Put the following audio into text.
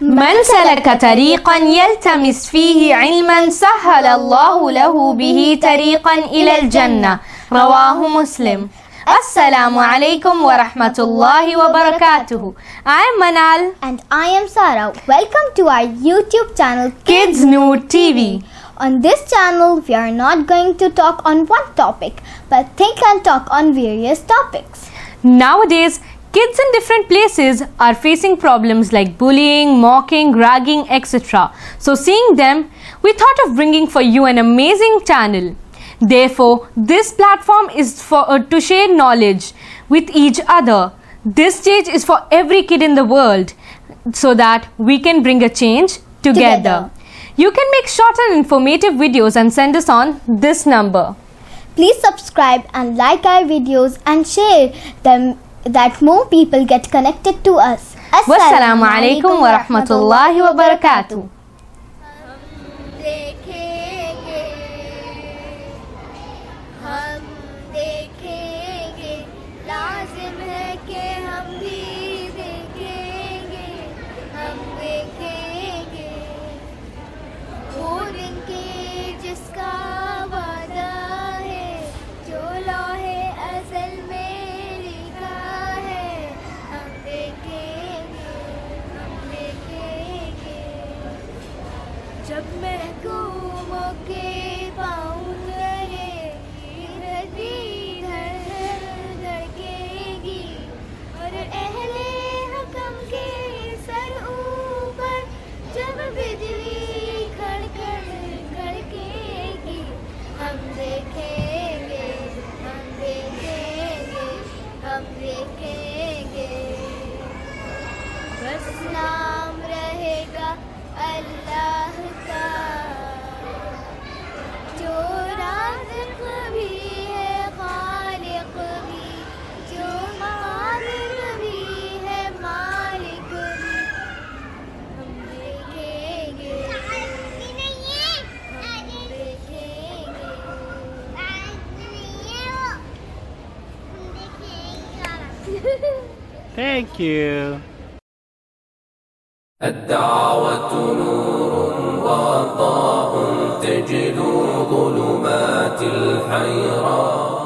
من سلك طريقا يلتمس فيه علما سهل الله له به طريقا إلى الجنة. رواه مسلم. Assalamu alaikum wa rahmatullahi wa barakatuh. I am Manal. And I am Sarah. Welcome to our YouTube channel Kids Noor TV. On this channel, we are not going to talk on one topic, but think and talk on various topics. Nowadays, kids in different places are facing problems like bullying, mocking, ragging, etc. So seeing them, we thought of bringing for you an amazing channel. Therefore, this platform is to share knowledge with each other. This stage is for every kid in the world so that we can bring a change together. You can make short and informative videos and send us on this number. Please subscribe and like our videos and share them that more people get connected to us. Wassalamu alaikum wa rahmatullahi wa barakatuh. जब महकूमों के पाँव तलेगी नदी धड़केगी और अहले हकम के sir ऊपर जब बिजली खड़केगी हम देखेंगे हम देखेंगे हम देखेंगे बस नाम रहेगा अल्लाह का जो राज़िक़ भी है खालिक़ भी जो मालिक भी है मालिक भी हम देखेंगे Thank you. الدعوة نور وضاء تجلو ظلمات الحيران.